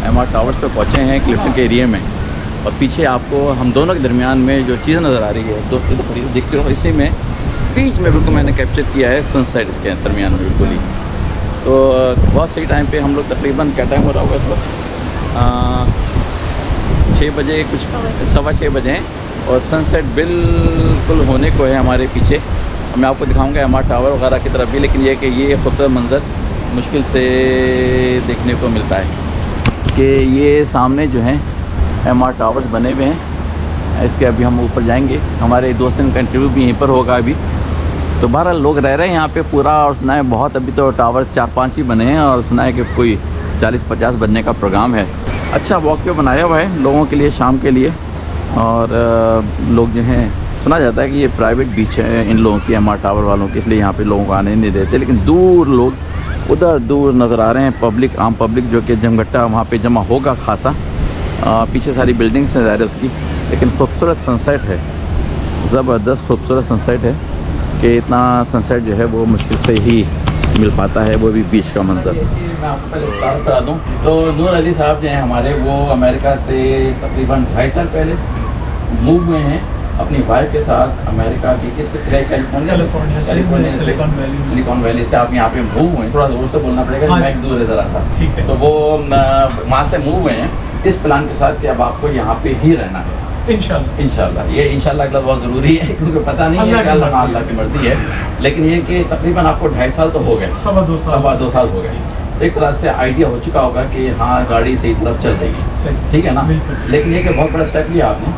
MR towers पे पहुँचे हैं क्लिफ्टन के एरिया में, और पीछे आपको हम दोनों के दरमियान में जो चीज़ नज़र आ रही है दोस्तों तो देखते रहो, इसी में बीच में बिल्कुल मैंने कैप्चर किया है सनसेट इसके दरमियान में बिल्कुल ही। तो बहुत सही टाइम पे हम लोग तकरीबन क्या टाइम हो रहा होगा इस वक्त 6 बजे कुछ 6:15 बजे हैं, और सनसेट बिल्कुल होने को है हमारे पीछे। मैं आपको दिखाऊंगा एमआर टावर वगैरह की तरफ भी, लेकिन ये कि ये खूबसूरत मंज़र मुश्किल से देखने को मिलता है कि ये सामने जो है एमआर टावर्स बने हुए हैं। इसके अभी हम ऊपर जाएंगे, हमारे दोस्त का इंटरव्यू भी यहीं पर होगा अभी। तो 12 लोग रह रहे हैं यहाँ पे पूरा, और सुना है बहुत अभी तो टावर 4-5 ही बने हैं, और सुना है कि कोई 40-50 बनने का प्रोग्राम है। अच्छा वॉक वे बनाया हुआ है लोगों के लिए शाम के लिए, और लोग जो हैं सुना जाता है कि ये प्राइवेट बीच है इन लोगों की, एमआर टावर वालों की, इसलिए यहाँ पे लोगों को आने नहीं देते। लेकिन दूर लोग उधर दूर नज़र आ रहे हैं, पब्लिक आम पब्लिक जो कि जमघट्टा वहाँ पे जमा होगा खासा। पीछे सारी बिल्डिंग्स नज़र आ रही है उसकी, लेकिन खूबसूरत सनसेट है, ज़बरदस्त खूबसूरत सनसेट है कि इतना सनसेट जो है वो मुश्किल से ही मिल पाता है, वो भी बीच का मंजर। मैं आपको पहले बता दूँ तो नूर अली साहब जो हैं हमारे, वो अमेरिका से तकरीबन 2.5 साल पहले मूव हुए हैं अपनी वाइफ के साथ अमेरिका की किस कैलिफोर्निया सिलिकॉन वैली से आप यहाँ पे मूव हुए हैं। थोड़ा जोर से बोलना पड़ेगा, माइक दूर है ज़रा सा, ठीक है। तो वो वहाँ से मूव हुए हैं इस प्लान के साथ कि अब आपको यहाँ पे ही रहना है इंशाल्लाह। ये इंशाल्लाह का बहुत ज़रूरी है, क्योंकि पता नहीं है कि अल्लाह की मर्ज़ी है। लेकिन ये कि तकरीबन आपको 2.5 साल तो हो गए, 2.25 साल हो गए। एक तरह से आइडिया हो चुका होगा कि हाँ गाड़ी सही तरफ चल रही है, ठीक है ना। लेकिन ये कि बहुत बड़ा स्टेप लिया आपने,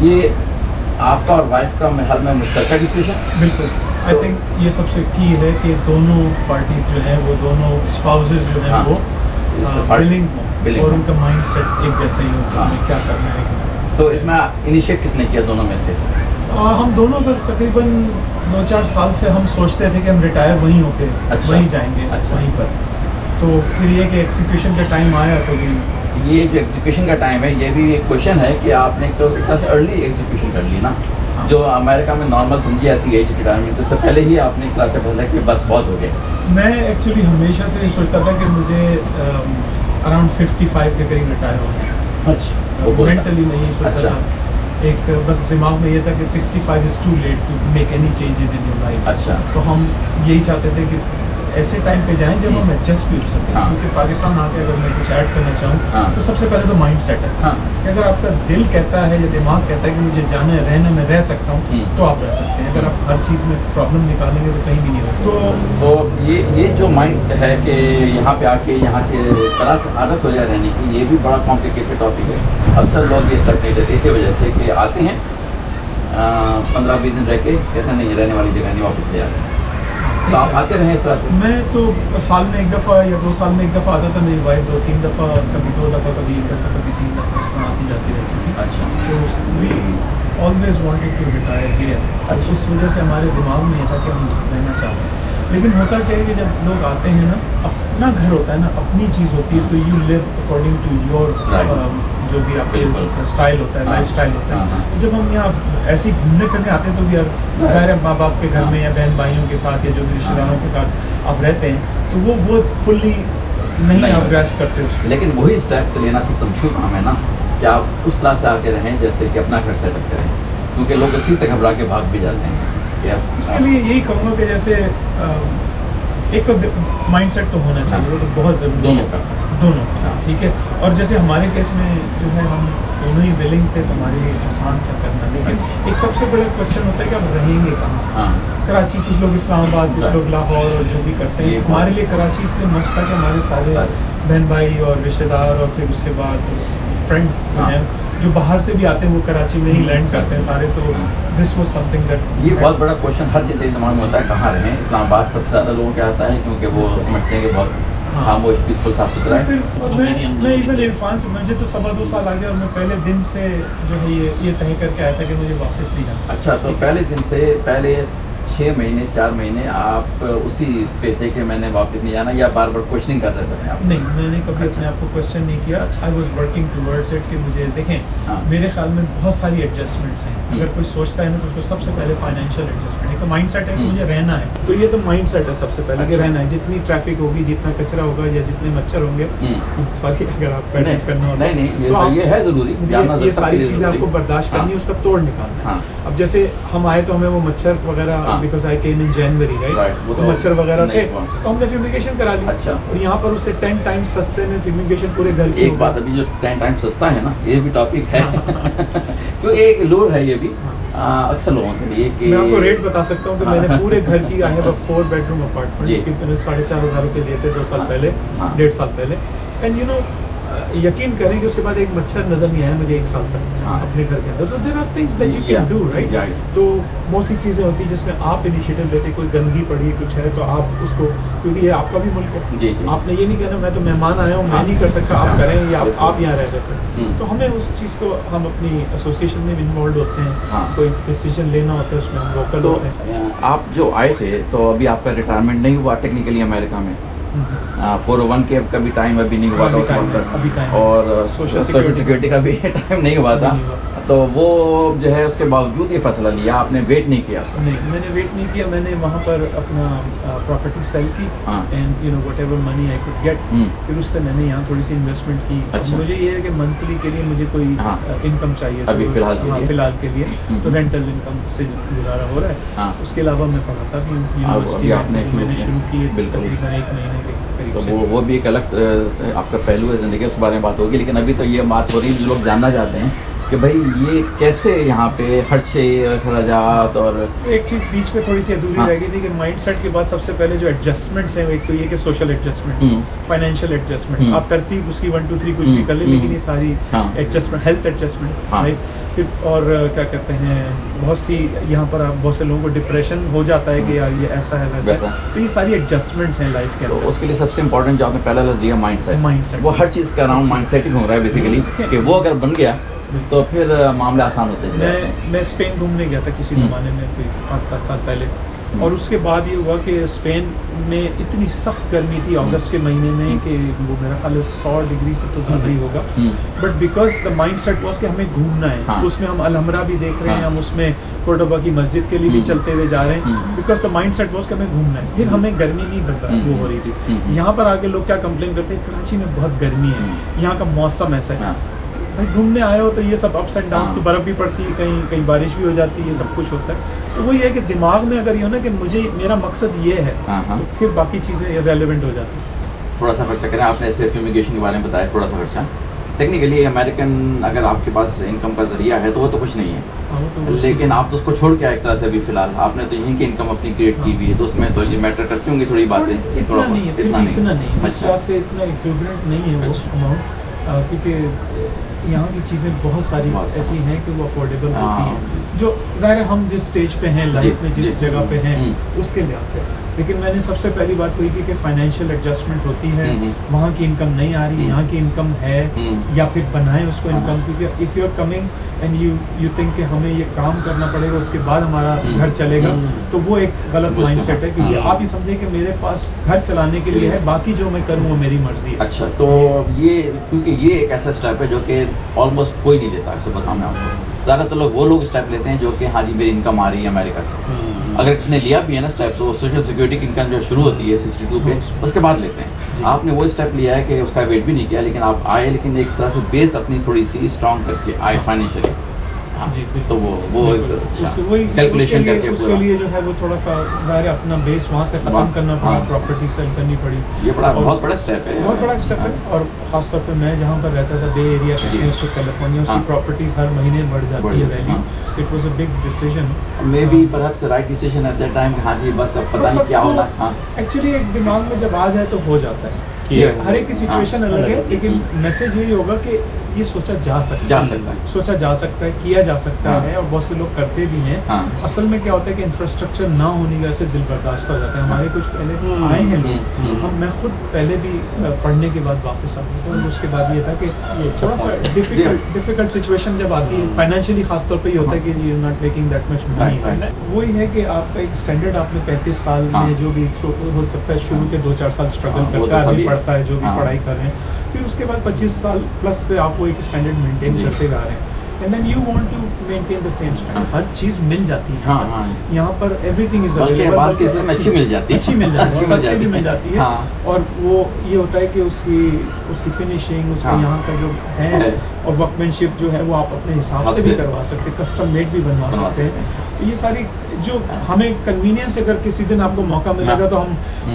ये आपका और वाइफ का महल में मुश्तरका डिसीजन। बिल्कुल, आई थिंक ये सबसे की है कि दोनों पार्टीज जो हैं वो दोनों स्पाउसेस जो हैं वो विलिंग और उनका माइंडसेट एक जैसा ही होता है क्या करना है। तो इसमें इनिशिएट किसने किया दोनों में से? हम दोनों का तकरीबन 2-4 साल से हम सोचते थे कि हम रिटायर वहीं होके वहीं जाएंगे, वहीं पर। तो फिर ये कि एग्जीक्यूशन का टाइम आया, तो ये जो एग्जीक्यूशन का टाइम है ये भी एक क्वेश्चन है कि आपने तो इतना से अर्ली एग्जीक्यूशन कर ली ना, जो अमेरिका में नॉर्मल समझी जाती है एज के टाइम में, तो इससे पहले ही आपने क्लास से बोला कि बस बहुत हो गया। मैं एक्चुअली हमेशा से सोचता था कि मुझे अराउंड 55 के करीब रिटायर होना है। अच्छा, मेंटली मैं ये सोचता था, एक बस दिमाग में ये था कि 65 is too late to make any changes in your life. अच्छा, तो हम यही चाहते थे कि ऐसे टाइम पे जाएं जब हम एडजस्ट भी हो सकें। क्योंकि पाकिस्तान आके अगर मैं कुछ ऐड करना चाहूँ तो सबसे पहले तो माइंड सेट है कि अगर आपका दिल कहता है या दिमाग कहता है कि मुझे जाना है, रहना, मैं रह सकता हूँ, तो आप रह सकते हैं। अगर आप हर चीज़ में प्रॉब्लम निकालेंगे तो कहीं भी नहीं रह सकते। तो ये जो माइंड है कि यहाँ पे आके यहाँ के तरह से आदत हो जाए रहने की, ये भी बड़ा कॉम्प्लिकेटेड टॉपिक है। अक्सर लोग ये स्टेप नहीं लेते इसी वजह से कि आते हैं 15-20 दिन रह के कहते हैं नहीं रहने वाली जगह नहीं, वापस ले आते हैं। तो आप आते रहे इस तरह से? मैं तो साल में 1 दफ़ा या 2 साल में 1 दफ़ा आता था। मेरी वाइफ 2-3 दफ़ा, कभी 2 दफ़ा, कभी 1 दफ़ा, कभी 3 दफ़ा इस तरह आती जाती रहती थी। अच्छा, तो we always wanted to retire here. अच्छा, उस वजह से हमारे दिमाग में ये था कि हम रहना चाहते हैं। लेकिन होता क्या है कि जब लोग आते हैं ना, अपना घर होता है ना, अपनी चीज़ होती है, तो you live according to your जो भी आपके स्टाइल होता है, लाइफ स्टाइल होता है। तो जब हम यहाँ ऐसे ही घूमने फिरने आते हैं तो भी ज़ाहिर है माँ बाप के घर में या बहन भाइयों के साथ या जो भी रिश्तेदारों के साथ आप रहते हैं, तो वो फुल्ली नहीं आप ग्रैस्प करते उसको। लेकिन वही स्टेप तो लेना सबसे मुश्किल काम है ना, कि आप उस तरह से आके रहें जैसे कि अपना घर सेटअप करें, क्योंकि लोग इसी से घबरा के भाग भी जाते हैं। उसके लिए यही कहूँगा कि जैसे एक तो माइंडसेट तो होना चाहिए, वो तो बहुत ज़रूरी है दोनों का, ठीक है। और जैसे हमारे केस में जो है हम दोनों ही विलिंग थे, तो हमारे लिए आसान क्या करना। लेकिन एक सबसे बड़ा क्वेश्चन होता है कि आप रहेंगे कहाँ। कराची, कुछ लोग इस्लामाबाद, कुछ लोग लाहौर, और जो भी करते हैं। हमारे लिए कराची इसलिए मस्त था कि हमारे सारे बहन भाई और रिश्तेदार और फिर उसके बाद फ्रेंड्स हैं जो बाहर से भी आते हैं, वो कराची में ही लैंड करते हैं सारे। तो दिस वाज समथिंग दैट, ये बहुत बड़ा क्वेश्चन हर किसी दिमाग में होता है कहाँ रहें। इस्लामाबाद सबसे ज़्यादा लोगों के आता है, क्योंकि वो समझते हैं कि बहुत खामोश, पीसफुल, साफ सुथरा है। मैं इवन इरफान से, मुझे तो 2.25 साल आ गया और मैं पहले दिन से जो है ये तय करके आया था कि मुझे वापस नहीं जाना। अच्छा, तो पहले दिन से पहले 6 महीने 4 महीने आप उसी पे थे कि मैंने वापस नहीं जाना, या बार बार क्वेश्चनिंग कर रहे थे आप? नहीं, मैंने कभी अपने आप को क्वेश्चन नहीं किया। I was working towards it कि मुझे देखें मेरे ख्याल में बहुत सारी एडजस्टमेंट्स हैं। अगर कोई सोचता है ना तो उसको सबसे पहले फाइनेंशियल एडजस्टमेंट, एक तो माइंडसेट है कि मुझे रहना है, तो ये तो माइंडसेट है सबसे पहले कि रहना है। जितनी ट्रैफिक होगी, जितना कचरा होगा या जितने मच्छर होंगे, सॉरी अगर आपको एडिट करना होगा, नहीं, ये है जरूरी, ये सारी चीज़ें आपको बर्दाश्त करनी है, उसका तोड़ निकालना है। अब जैसे हम आए तो हमें वो मच्छर वगैरह, because I came in January, right, तो मच्छर वगैरह थे तो हमने फ्यूमिगेशन करा ली। अच्छा। और यहाँ पर उससे 10 टाइम्स सस्ते में फ्यूमिगेशन पूरे घर की। एक बात, अभी जो 10 टाइम सस्ता है ना, ये भी टॉपिक है क्योंकि एक लोड है ये भी अक्सर लोगों के लिए कि मैं आपको रेट बता सकता हूँ कि मैंने पूरे घर की, I have a 4 bedroom apartment, जिसके मैंने 4,500 रुपये लिए थे 2 साल पहले, 1.5 साल पहले। एंड यू नो, यकीन करें कि उसके बाद एक मच्छर नजर नहीं आया मुझे 1 साल तक अपने घर के अंदर। तो there are things that you can do, right. तो बहुत सी चीज़ें होती हैं जिसमें आप इनिशिएटिव लेते, कोई गंदगी पड़ी कुछ है तो आप उसको, क्योंकि ये आपका भी मुल्क है, आपने ये नहीं कहना मैं तो मेहमान आया हूँ, मैं नहीं कर सकता, आप करें, या आप यहाँ रह सकते हैं। तो हमें उस चीज़ को, हम अपनी एसोसिएशन में भी इन्वॉल्व होते हैं, कोई डिसीजन लेना होता है उसमें हम वोकल होते हैं। आप जो आए थे तो अभी आपका रिटायरमेंट नहीं हुआ टेक्निकली अमेरिका में? 401 के का भी टाइम अभी नहीं हुआ था उस वक्त, और सोशल सिक्योरिटी का भी टाइम नहीं हुआ था, तो वो जो है उसके बावजूद ये फैसला लिया आपने, वेट नहीं किया? नहीं, मैंने वेट नहीं किया। मैंने वहाँ पर अपना प्रॉपर्टी सेल की and you know whatever money I could get, फिर उससे मैंने यहाँ थोड़ी सी इन्वेस्टमेंट की। अच्छा। मुझे ये है कि मंथली के लिए मुझे कोई इनकम चाहिए अभी फिलहाल के लिए, तो रेंटल इनकम से गुजारा हो रहा है। उसके अलावा मैं पढ़ाता भी हूँ यूनिवर्सिटी में, मैंने शुरू की तकरीबन 1 महीने के करीब से। वो भी एक अलग आपका पहलू है ज़िंदगी, उस बारे में बात होगी। लेकिन अभी तो ये बात हो रही है, जो लोग जानना चाहते हैं कि भाई ये कैसे यहाँ पे खर्चे खर्चात, और एक चीज़ बीच में थोड़ी सी अधूरी रह गई थी कि माइंडसेट के बाद सबसे पहले जो एडजस्टमेंट्स हैं, एक तो ये कि सोशल एडजस्टमेंट, फाइनेंशियल एडजस्टमेंट, आप तरतीब उसकी 1 2 3 कुछ भी कर ले, लेकिन ये सारी एडजस्टमेंट, हेल्थ एडजस्टमेंट, राइट। फिर और क्या कहते हैं, बहुत सी यहाँ पर बहुत से लोगों को डिप्रेशन हो जाता है कि यार ये ऐसा है वैसा है, तो ये सारी एडजस्टमेंट्स हैं लाइफ के अंदर। तो उसके लिए सबसे इंपॉर्टेंट जो आपने पहला लफ्ज़ दिया माइंडसेट, वो हर चीज़ का अराउंड माइंडसेट ही घूम रहा है बेसिकली, कि वो अगर बन गया तो फिर मामले आसान होते हैं। मैं स्पेन घूमने गया था किसी ज़माने में, कोई 5-7 साल पहले, और उसके बाद ये हुआ कि स्पेन में इतनी सख्त गर्मी थी अगस्त के महीने में कि वो मेरा ख्याल है 100 डिग्री से तो ज़्यादा ही होगा, but because the mindset was कि हमें घूमना है। उसमें हम अलहमरा भी देख रहे हैं, हम उसमें कोर्डोबा की मस्जिद के लिए भी चलते हुए जा रहे हैं, बिकॉज द माइंडसेट वाज कि हमें घूमना है। फिर हमें गर्मी नहीं वो हो रही थी। यहाँ पर आके लोग क्या कंप्लेन करते हैं, कराची में बहुत गर्मी है, यहाँ का मौसम ऐसा है। भाई घूमने आए हो तो ये सब अप्स एंड डाउन्स, तो बर्फ़ भी पड़ती है, कहीं कहीं बारिश भी हो जाती है, ये सब कुछ होता है। तो वही है कि दिमाग में अगर ये हो ना कि मुझे मेरा मकसद ये है, तो फिर बाकी चीज़ें रेलेवेंट हो जाती हैं। थोड़ा सा खर्चा करें, आपने ऐसे फ्यूमिगेशन के बारे में बताया, थोड़ा सा खर्चा टेक्निकली अमेरिकन, अगर आपके पास इनकम का जरिया है तो वो तो कुछ नहीं है, लेकिन आप तो उसको छोड़ के एक तरह से अभी फिलहाल आपने तो यहीं की इनकम अपनी क्रिएट की हुई है, तो उसमें तो ये मैटर करती होंगी थोड़ी बातें? इतना नहीं, अच्छा से इतना एक्सोबरेंट नहीं है वो अमाउंट, क्योंकि यहाँ की चीज़ें बहुत सारी ऐसी हैं कि वो अफोर्डेबल होती हैं, जो ज़ाहिर है हम जिस स्टेज पे हैं लाइफ में, जिस जगह पे हैं उसके लिहाज से। लेकिन मैंने सबसे पहली बात वही की कि फाइनेंशियल एडजस्टमेंट होती है, वहाँ की इनकम नहीं आ रही, यहाँ की इनकम है, या फिर बनाएं उसको इनकम, क्योंकि if you are coming and you think कि हमें ये काम करना पड़ेगा उसके बाद हमारा घर चलेगा, तो वो एक गलत माइंडसेट है। क्योंकि आप ही समझे कि मेरे पास घर चलाने के लिए है, बाकी जो मैं करूँ वो मेरी मर्जी है। अच्छा, तो ये क्योंकि ये एक ऐसा स्टेप है जो कि ऑलमोस्ट कोई नहीं लेता, अक्सर बताऊँ मैं आपको, ज़्यादातर लोग वो लोग स्टेप लेते हैं जो कि हाँ जी मेरी इनकम आ रही है अमेरिका से। अगर किसने लिया भी है ना स्टेप, तो सोशल सिक्योरिटी की इनकम जो शुरू होती है 62 पे, उसके बाद लेते हैं। आपने वो स्टेप लिया है कि उसका वेट भी नहीं किया, लेकिन आप आए, लेकिन एक तरह से बेस अपनी थोड़ी सी स्ट्रॉन्ग करके आए फाइनेंशियली। जी, तो वो कैलकुलेशन करके उसके लिए जो है वो थोड़ा सा ज़ाहिर अपना बेस वहाँ से ख़त्म करना पड़ा, प्रॉपर्टी सेल करनी पड़ी। ये बहुत बड़ा स्टेप है, बहुत बड़ा स्टेप है। और ख़ासतौर पे मैं जहाँ पर रहता था, बे एरिया कहते हैं उसको, कैलिफोर्निया, उसकी प्रॉपर्टीज़ हर महीने बढ़ जाती है value. It was a big decision, may be perhaps right decision at that time. हाँ जी, बस अब पता नहीं क्या होना। हाँ, एक्चुअली एक दिमाग में जब आ जाए तो हो जाता है। हर एक की सिचुएशन अलग है, लेकिन मैसेज यही होगा कि ये सोचा जा सकता है, सोचा जा सकता है, किया जा सकता है, और बहुत से लोग करते भी हैं। असल में क्या होता है कि इंफ्रास्ट्रक्चर ना होने की वजह से दिल बर्दाश्त हो जाता है। हमारे कुछ पहले आए हैं लोग, मैं खुद पहले भी पढ़ने के बाद वापस आ गया, तो उसके बाद ये था कि थोड़ा सा डिफिकल्ट सिचुएशन जब आती है फाइनेंशियली, खासतौर पे ये होता है कि you are not making that much money. वही है कि आपका एक स्टैंडर्ड, आपने 35 साल में जो भी हो सकता है, शुरू के 2-4 साल स्ट्रगल करता है, पढ़ता है, जो भी पढ़ाई कर रहे हैं, फिर उसके बाद 25 साल प्लस से आप वो एक स्टैंडर्ड मेंटेन करते जा रहे हैं, and then you want to maintain the same standard. हर चीज़ मिल जाती है यहाँ पर, एवरीथिंग इज अवेलेबल, अच्छी मिल जाती है, सस्ती भी मिल जाती है। और वो ये होता है कि उसकी फिनिशिंग, उसका यहाँ का जो है और वर्कमैनशिप जो है वो आप अपने हिसाब से भी करवा सकते हैं, कस्टम मेड भी बनवा सकते हैं। तो ये सारी जो हमें कन्वीनियंस, अगर किसी दिन आपको मौका मिलेगा तो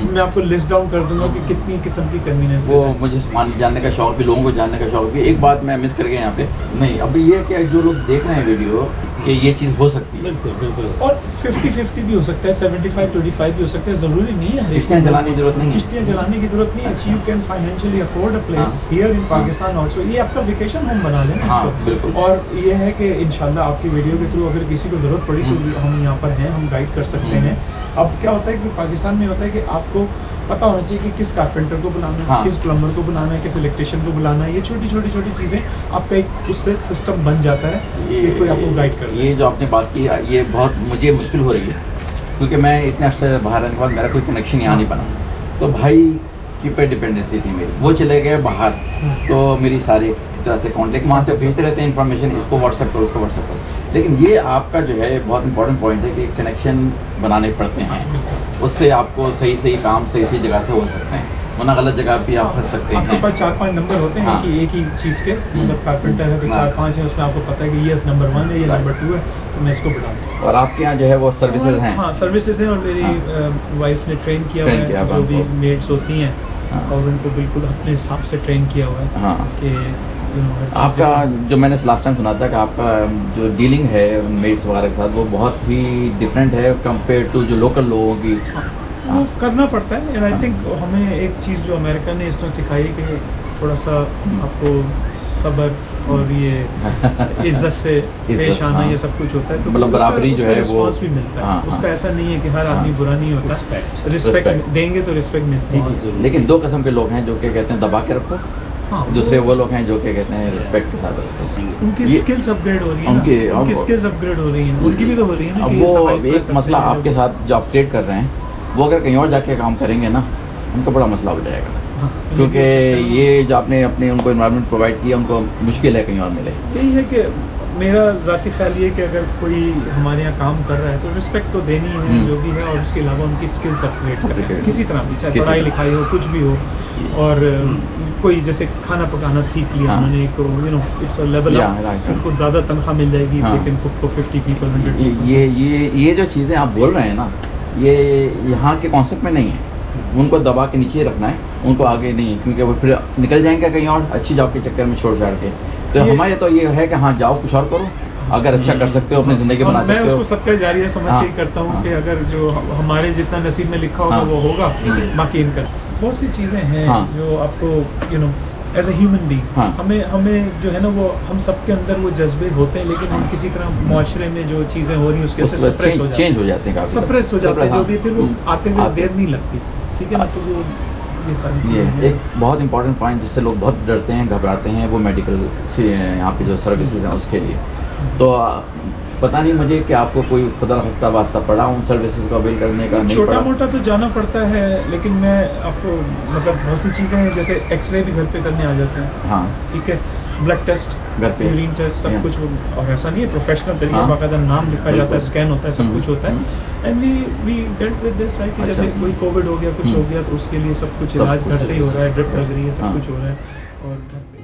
मैं आपको लिस्ट डाउन कर दूंगा कि कितनी किस्म की कन्वीनियंस। वो मुझे जानने का शौक भी, लोगों को जानने का शौक भी। एक बात मैं मिस कर गया यहाँ पे, नहीं अभी ये कि जो लोग देख रहे हैं वीडियो कि ये चीज़ हो सकती है, बिल्कुल, और 50-50 भी हो सकता है, 75-25 भी हो सकता है, ज़रूरी नहीं है किश्तियाँ जलाने की जरूरत नहीं है, किश्तियाँ जलाने की जरूरत नहीं है। You can financially afford a place here in Pakistan also, ये आपका वेकेशन होम बना लेना इसको। और ये है कि इंशाल्लाह आपकी वीडियो के थ्रू अगर किसी को ज़रूरत पड़ी तो हम यहाँ पर हैं, हम गाइड कर सकते हैं। अब क्या होता है कि पाकिस्तान में होता है कि आपको पता होना चाहिए कि किस कारपेंटर को बुलाना है, किस प्लम्बर को बुलाना है, किस इलेक्ट्रिशियन को बुलाना है। ये छोटी छोटी चीज़ें आपका एक उससे सिस्टम बन जाता है कि कोई आपको गाइड कर। ये जो आपने बात की, ये बहुत मुझे मुश्किल हो रही है, क्योंकि मैं इतने अर्से बाहर रहने के बाद मेरा कोई कनेक्शन यहाँ नहीं बना। तो भाई की पे डिपेंडेंसी थी मेरी, वो चले गए बाहर, तो मेरी सारी तरह से कॉन्टेक्ट वहाँ से भेजते रहते हैं इन्फॉर्मेशन, इसको व्हाट्सएप करो, उसको व्हाट्सएप करो। लेकिन ये आपका जो है बहुत इंपॉर्टेंट पॉइंट है कि कनेक्शन बनाने पड़ते हैं, उससे आपको सही काम सही जगह से हो सकते हैं, वरना गलत जगह भी आप फंस सकते हैं। आपके पास 4-5 नंबर होते हैं कि एक ही चीज़ के, मतलब कारपेंटर है तो 4-5 है, उसमें आपको पता है कि ये नंबर 1 है, ये नंबर 2 है, तो मैं इसको बढ़ा दूँ। और आपके यहाँ जो है वो सर्विसेज हैं? हाँ, सर्विसेज हैं, और मेरी वाइफ ने ट्रेन किया हुआ है, जो भी मेड्स होती हैं, और उनको बिल्कुल अपने हिसाब से ट्रेन किया हुआ है कि आपका जो मैंने लास्ट टाइम सुना था कि आपका जो डीलिंग है मेड्स वगैरह के साथ वो बहुत ही डिफरेंट है कंपेयर टू जो लोकल लोगों की। वो करना पड़ता है, एंड आई थिंक हमें एक चीज़ जो अमेरिका ने इसमें सिखाई है कि थोड़ा सा आपको सब्र और ये इज्जत से पेश आना, ये सब कुछ होता है, तो मतलब बराबरी जो है वो रिस्पांस भी मिलता है। उसका ऐसा नहीं है कि हर आदमी बुरा नहीं होता, रिस्पेक्ट देंगे तो रिस्पेक्ट मिलती है। लेकिन 2 किस्म के लोग हैं जो क्या कहते हैं दबा के रखो, दूसरे वो लोग हैं जो क्या कहते हैं रिस्पेक्ट के साथ रखो। उनकी स्किल्स अपग्रेड हो रही है, उनकी स्किल्स अपग्रेड हो रही हैं, उनकी भी तो हो रही है ना। अब वो एक मसला आपके साथ जो अपग्रेड कर रहे हैं, वो अगर कहीं और जाके काम करेंगे ना, उनका बड़ा मसला हो जाएगा, क्योंकि ये जो आपने अपने उनको एनवायरनमेंट प्रोवाइड किया, उनको मुश्किल है कहीं और मिले। यही है कि मेरा ज़ाती ख्याल ये कि अगर कोई हमारे यहाँ काम कर रहा है तो रिस्पेक्ट तो देनी है जो भी है, और उसके अलावा उनकी स्किल्स अपग्रेड करें किसी तरह भी, चाहे पढ़ाई लिखाई हो, कुछ भी हो। और कोई जैसे खाना पकाना सीख लिया उन्होंने, you know it's a level up, उनको ज़्यादा तनख्वाह मिल जाएगी, they can cook for 50 people, 100 people. ये जो चीज़ें आप बोल रहे हैं ना, ये यहाँ के कॉन्सेप्ट में नहीं है। उनको दबा के नीचे रखना है, उनको आगे नहीं, क्योंकि वो फिर निकल जाएंगे कहीं और अच्छी जॉब के चक्कर में छोड़ छाड़ के। तो हमारे तो ये है कि हाँ जाओ, कुछ और करो, अगर अच्छा कर सकते हो अपनी ज़िंदगी बना सकते हो। मैं उसको सबका जारी है समझ के ही करता हूँ कि अगर जो हमारे जितना नसीब में लिखा होगा वो होगा, बाकी इनका बहुत सी चीज़ें हैं जो आपको you know as a human being हमें जो है ना, वो हम सबके अंदर वो जज्बे होते हैं, लेकिन हम किसी तरह मुआशरे में जो चीज़ें हो रही हैं उसके से सप्रेस हो जाते हैं, जो भी फिर वो आते हुए देर नहीं लगती, ठीक है ना। तो वो ये सारी चीज़ें एक बहुत इंपॉर्टेंट पॉइंट जिससे लोग बहुत डरते हैं, घबराते हैं, वो मेडिकल से यहाँ पे जो सर्विसेज हैं उसके लिए। तो पता नहीं मुझे कि आपको कोई खुदा खस्ता वास्ता पड़ा उन सर्विसेज को अवेल करने का? नहीं, छोटा मोटा तो जाना पड़ता है, लेकिन मैं आपको मतलब बहुत सी चीज़ें हैं, जैसे एक्सरे भी घर पे करने आ जाते हैं। हाँ ठीक है, ब्लड टेस्ट घर पे, यूरिन टेस्ट, सब कुछ। और ऐसा नहीं है, प्रोफेशनल तरीके बाकायदा नाम लिखा जाता है, स्कैन होता है, सब कुछ होता है। And we dealt with this right, जैसे कोई कोविड हो गया, कुछ हो गया, तो उसके लिए सब कुछ इलाज घर से ही हो रहा है, ड्रिप लग रही है, सब कुछ हो रहा है। और